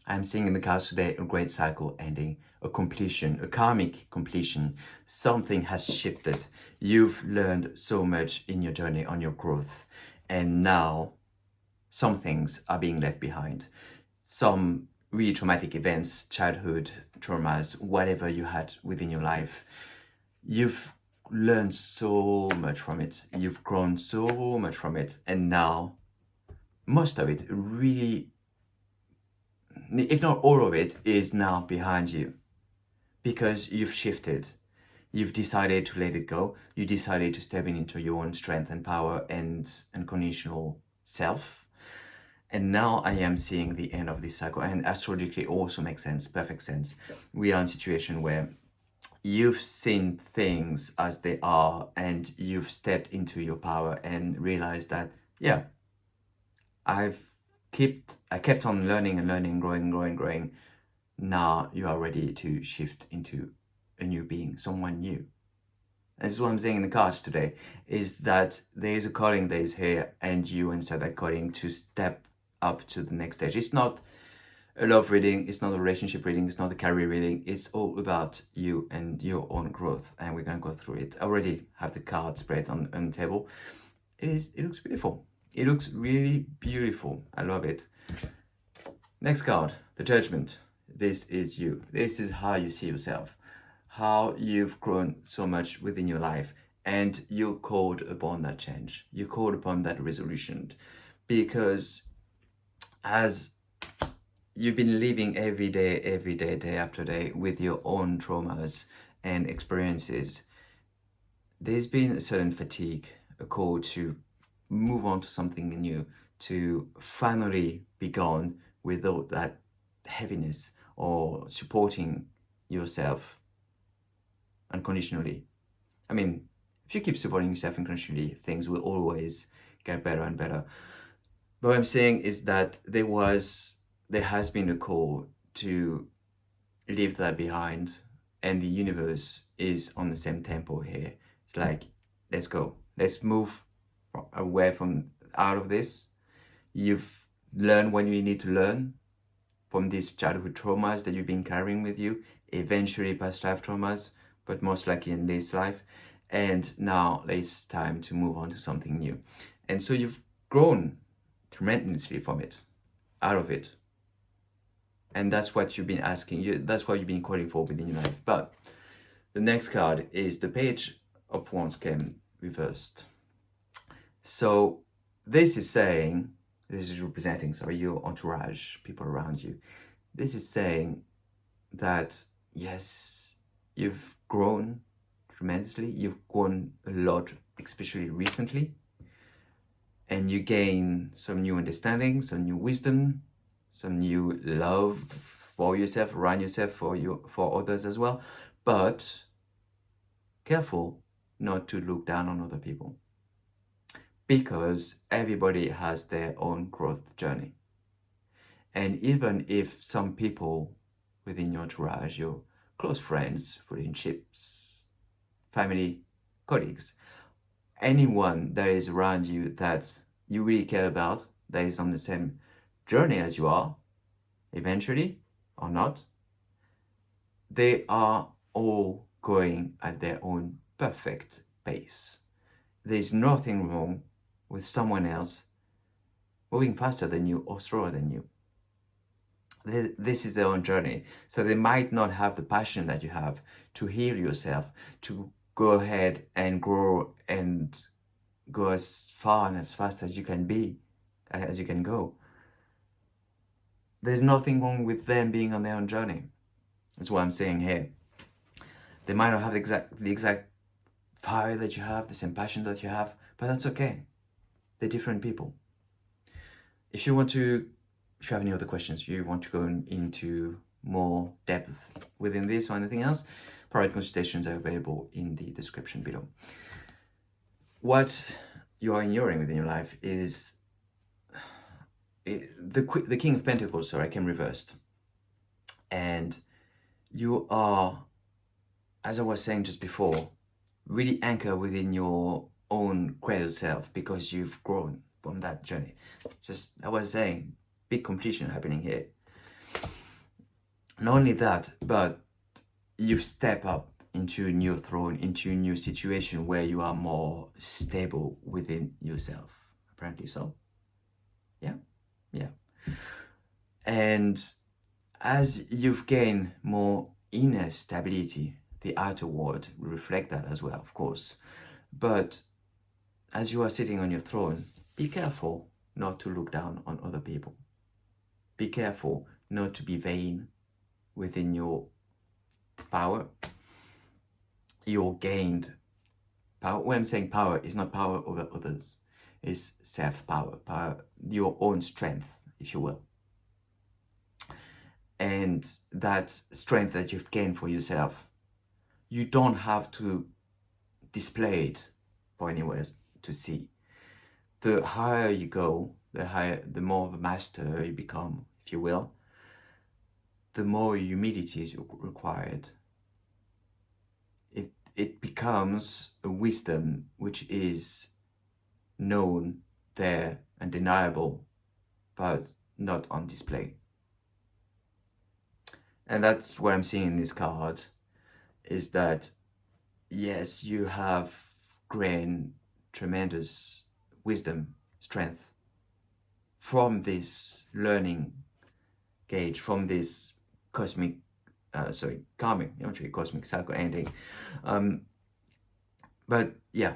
I'm seeing in the cards today a great cycle ending, a completion, a karmic completion. Something has shifted. You've learned so much in your journey on your growth. And now some things are being left behind. Some really traumatic events, childhood traumas, whatever you had within your life. You've learned so much from it. You've grown so much from it. And now most of it really, if not all of it, is now behind you because you've shifted. You've decided to let it go. You decided to step into your own strength and power and unconditional self. And now I am seeing the end of this cycle. And astrologically also makes sense, perfect sense. We are in a situation where you've seen things as they are and you've stepped into your power and realized that, yeah, I kept on learning and learning, growing. Now you are ready to shift into a new being, someone new. And this is what I'm saying in the cards today, is that there is a calling that is here and you answer that calling to step up to the next stage. It's not a love reading, it's not a relationship reading, it's not a career reading, it's all about you and your own growth, and we're gonna go through it. I already have the card spread on the table. It looks beautiful. It looks really beautiful. I love it. Next card, the Judgment. This is you. This is how you see yourself, how you've grown so much within your life, and you called upon that change. You called upon that resolution because as you've been living every day, day after day with your own traumas and experiences, there's been a certain fatigue, a call to move on to something new, to finally be gone without that heaviness or supporting yourself unconditionally. I mean, if you keep supporting yourself unconditionally, things will always get better and better. But what I'm saying is that there has been a call to leave that behind, and the universe is on the same tempo here. It's like, let's go, let's move away from out of this. You've learned what you need to learn from these childhood traumas that you've been carrying with you, eventually past life traumas, but most likely in this life. And now it's time to move on to something new. And so you've grown tremendously from it, out of it. And that's what you've been asking, that's what you've been calling for within your life. But the next card is the Page of Wands came reversed. So this is representing, your entourage, people around you. This is saying that, yes, you've grown tremendously. You've grown a lot, especially recently. And you gain some new understanding, some new wisdom, some new love for yourself, around yourself, for others as well. But careful not to look down on other people, because everybody has their own growth journey. And even if some people within your entourage, your close friends, relationships, family, colleagues, anyone that is around you that you really care about, that is on the same journey as you are, eventually or not, they are all going at their own perfect pace. There's nothing wrong with someone else moving faster than you or slower than you. This is their own journey. So they might not have the passion that you have to heal yourself, to go ahead and grow and go as far and as fast as you can be, as you can go. There's nothing wrong with them being on their own journey. That's what I'm saying here. They might not have the exact fire that you have, the same passion that you have, but that's okay. They're different people. If you have any other questions, you want to go into more depth within this or anything else, private consultations are available in the description below. What you are ignoring within your life is the King of Pentacles, came reversed. And you are, as I was saying just before, really anchor within your own greater self because you've grown from that journey. Just, I was saying, big completion happening here. Not only that, but you step up into a new throne, into a new situation where you are more stable within yourself. Apparently so. Yeah, yeah. And as you've gained more inner stability, the outer world will reflect that as well, of course. But as you are sitting on your throne, be careful not to look down on other people. Be careful not to be vain within your power, your gained power. When I'm saying power, is not power over others. It's self-power, power, your own strength, if you will. And that strength that you've gained for yourself, you don't have to display it for anyone else to see. The higher you go, the more of a master you become, if you will, the more humility is required. It becomes a wisdom which is known, there, undeniable, but not on display. And that's what I'm seeing in this card, is that yes, you have gained tremendous wisdom, strength from this learning gauge, from this karmic, actually cosmic cycle ending. But yeah,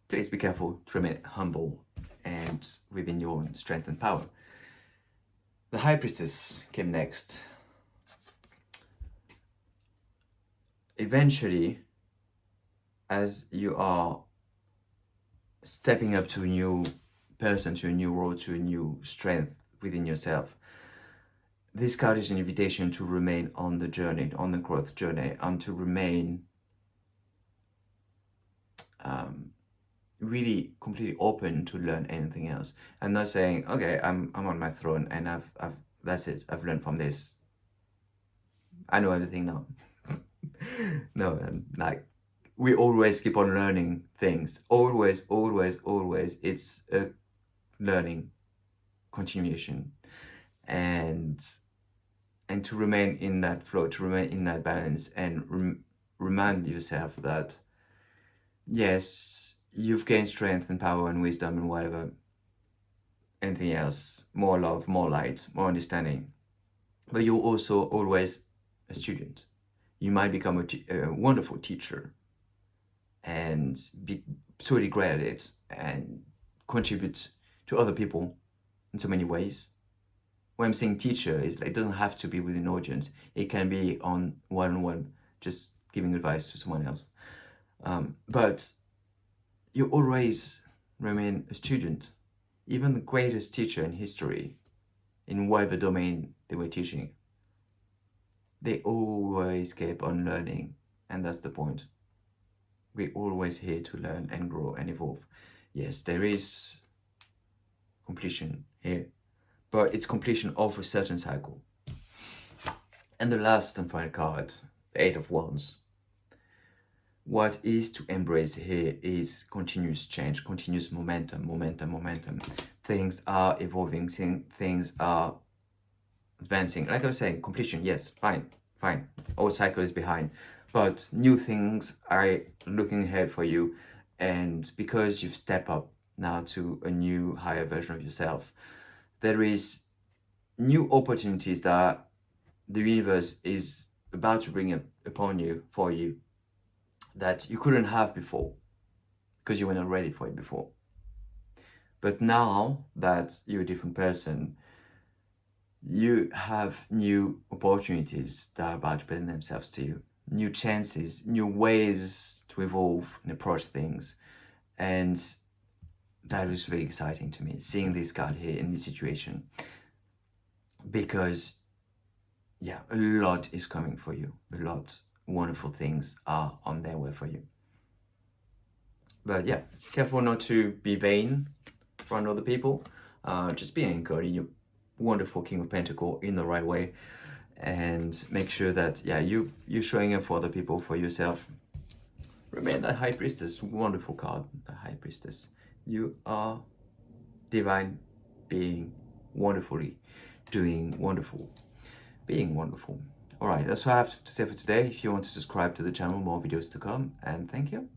please be careful to remain humble and within your own strength and power. The High Priestess came next. Eventually, as you are stepping up to a new person, to a new role, to a new strength within yourself, this card is an invitation to remain on the journey, on the growth journey, and to remain really completely open to learn anything else. I'm not saying, okay, I'm on my throne and I've that's it, I've learned from this, I know everything now. No, like, we always keep on learning things. Always. It's a learning continuation. And to remain in that flow, to remain in that balance, and remind yourself that, yes, you've gained strength and power and wisdom and whatever, anything else, more love, more light, more understanding. But you're also always a student. You might become a wonderful teacher and be solely great at it and contribute to other people in so many ways. When I'm saying teacher, is like, it doesn't have to be with an audience. It can be on one-on-one, just giving advice to someone else. But you always remain a student. Even the greatest teacher in history, in whatever domain they were teaching, they always kept on learning, and that's the point. We're always here to learn and grow and evolve. Yes, there is completion here, but it's completion of a certain cycle. And the last and final card, the Eight of Wands. What is to embrace here is continuous change, continuous momentum. Things are evolving, things are advancing. Like I was saying, completion, yes, fine. Old cycle is behind, but new things are looking ahead for you. And because you've stepped up now to a new, higher version of yourself, there is new opportunities that the universe is about to bring upon you, for you, that you couldn't have before because you were not ready for it before. But now that you're a different person, you have new opportunities that are about to present themselves to you, new chances, new ways to evolve and approach things. And that was very exciting to me, seeing this card here in this situation, because yeah, a lot is coming for you. A lot wonderful things are on their way for you. But yeah, careful not to be vain around other people. Just be anchored in your wonderful King of Pentacles in the right way, and make sure that, yeah, you're showing up for other people, for yourself. Remain that High Priestess, wonderful card, the High Priestess. You are divine being, wonderfully doing wonderful, being wonderful. All right, that's what I have to say for today. If you want to subscribe to the channel, more videos to come, and thank you.